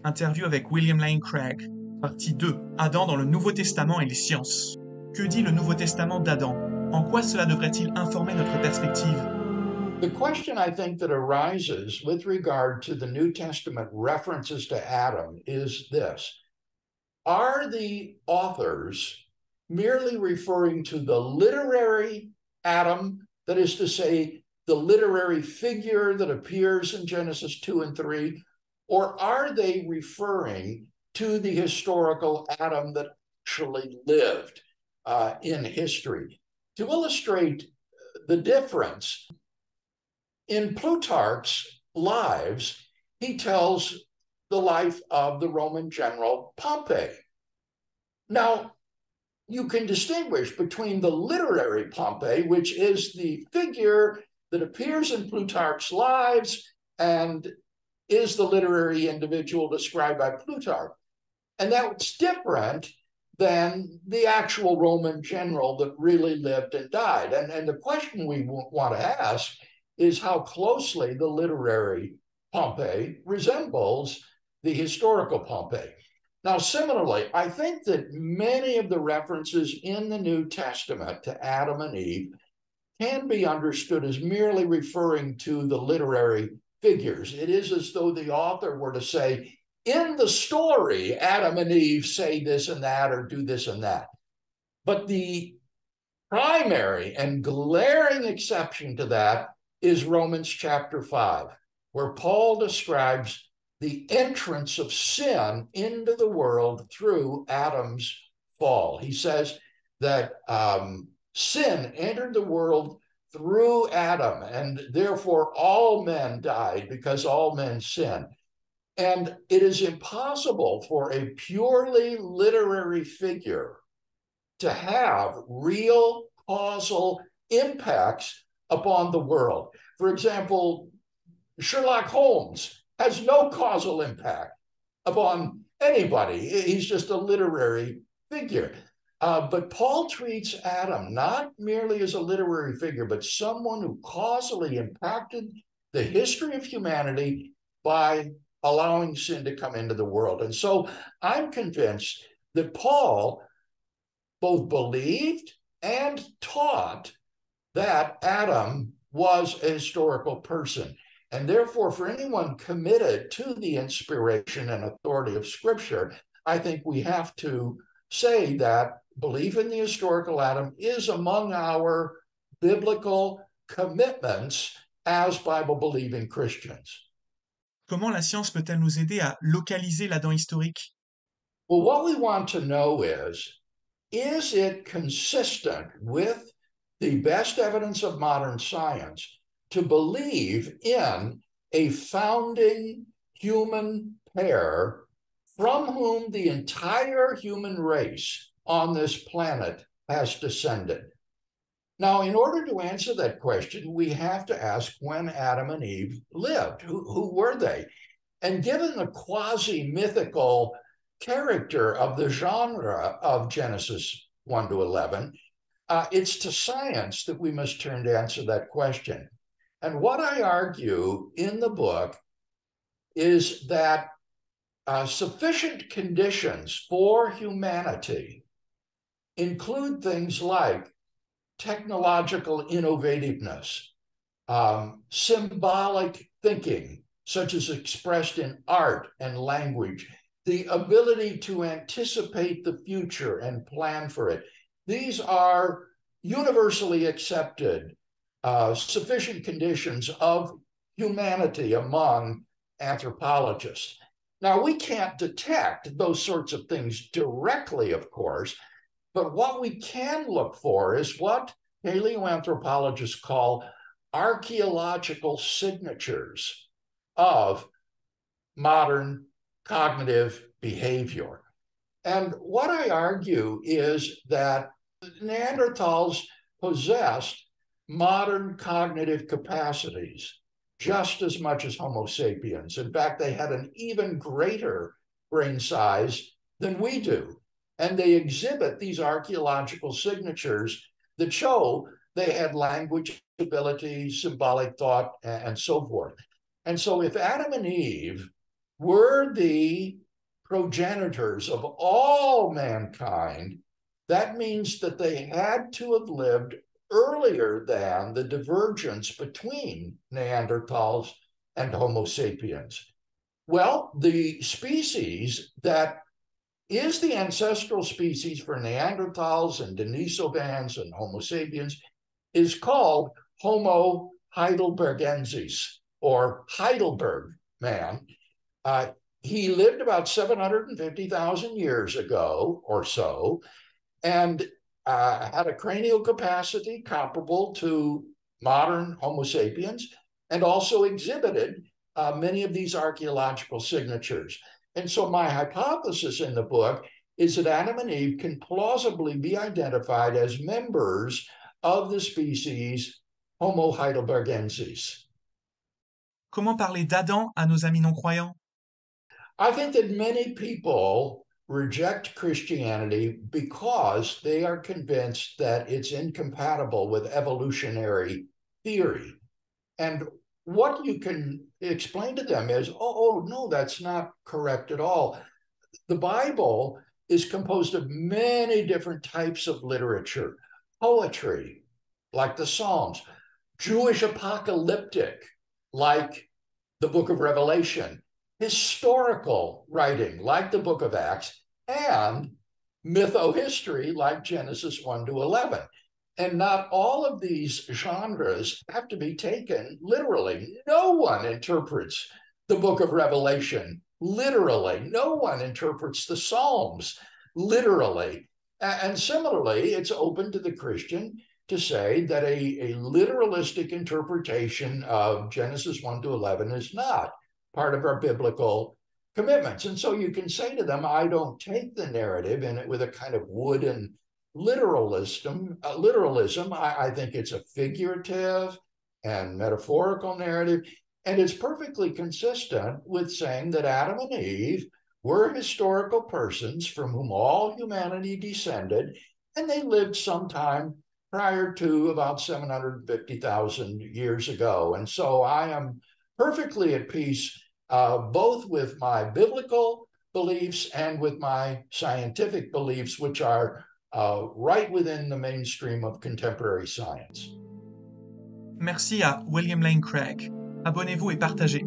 Interview avec William Lane Craig. Partie 2. Adam dans le Nouveau Testament et les sciences. Que dit le Nouveau Testament d'Adam? En quoi cela devrait-il informer notre perspective? The question I think that arises with regard to the New Testament references to Adam is this. Are the authors merely referring to the literary Adam, that is to say, the literary figure that appears in Genesis 2 and 3, or are they referring to the historical Adam that actually lived in history? To illustrate the difference, in Plutarch's Lives, he tells the life of the Roman general Pompey. Now, you can distinguish between the literary Pompey, which is the figure that appears in Plutarch's Lives and is the literary individual described by Plutarch. And that's different than the actual Roman general that really lived and died. And the question we want to ask is how closely the literary Pompey resembles the historical Pompey. Now, similarly, I think that many of the references in the New Testament to Adam and Eve can be understood as merely referring to the literary figures. It is as though the author were to say, in the story, Adam and Eve say this and that or do this and that. But the primary and glaring exception to that is Romans chapter 5, where Paul describes the entrance of sin into the world through Adam's fall. He says that sin entered the world through Adam, and therefore all men died because all men sinned. And it is impossible for a purely literary figure to have real causal impacts upon the world. For example, Sherlock Holmes has no causal impact upon anybody. He's just a literary figure. But Paul treats Adam not merely as a literary figure, but someone who causally impacted the history of humanity by allowing sin to come into the world. And so I'm convinced that Paul both believed and taught that Adam was a historical person. And therefore, for anyone committed to the inspiration and authority of Scripture, I think we have to say that belief in the historical Adam is among our biblical commitments as Bible-believing Christians. Comment la science peut-elle nous aider à localiser l'Adam historique? Well, what we want to know is it consistent with the best evidence of modern science to believe in a founding human pair from whom the entire human race on this planet has descended? Now, in order to answer that question, we have to ask when Adam and Eve lived. Who were they? And given the quasi-mythical character of the genre of Genesis 1 to 11, it's to science that we must turn to answer that question. And what I argue in the book is that sufficient conditions for humanity include things like technological innovativeness, symbolic thinking, such as expressed in art and language, the ability to anticipate the future and plan for it. These are universally accepted sufficient conditions of humanity among anthropologists. Now, we can't detect those sorts of things directly, of course, but what we can look for is what paleoanthropologists call archaeological signatures of modern cognitive behavior. And what I argue is that Neanderthals possessed modern cognitive capacities just as much as Homo sapiens. In fact, they had an even greater brain size than we do. And they exhibit these archaeological signatures that show they had language ability, symbolic thought, and so forth. And so if Adam and Eve were the progenitors of all mankind, that means that they had to have lived earlier than the divergence between Neanderthals and Homo sapiens. Well, the species that is the ancestral species for Neanderthals and Denisovans and Homo sapiens is called Homo heidelbergensis, or Heidelberg man. He lived about 750,000 years ago or so, and had a cranial capacity comparable to modern Homo sapiens, and also exhibited many of these archaeological signatures. And so my hypothesis in the book is that Adam and Eve can plausibly be identified as members of the species Homo heidelbergensis. Comment parler d'Adam à nos amis non-croyants? I think that many people reject Christianity because they are convinced that it's incompatible with evolutionary theory. And what you can explain to them is, oh, no, that's not correct at all. The Bible is composed of many different types of literature, poetry, like the Psalms, Jewish apocalyptic, like the book of Revelation, historical writing, like the book of Acts, and mytho-history, like Genesis 1 to 11. And not all of these genres have to be taken literally. No one interprets the book of Revelation literally. No one interprets the Psalms literally. And similarly, it's open to the Christian to say that a literalistic interpretation of Genesis 1 to 11 is not part of our biblical commitments. And so you can say to them, I don't take the narrative in it with a kind of wooden literalism. I think it's a figurative and metaphorical narrative, and it's perfectly consistent with saying that Adam and Eve were historical persons from whom all humanity descended, and they lived sometime prior to about 750,000 years ago. And so I am perfectly at peace both with my biblical beliefs and with my scientific beliefs, which are right within the mainstream of contemporary science. Merci à William Lane Craig. Abonnez-vous et partagez.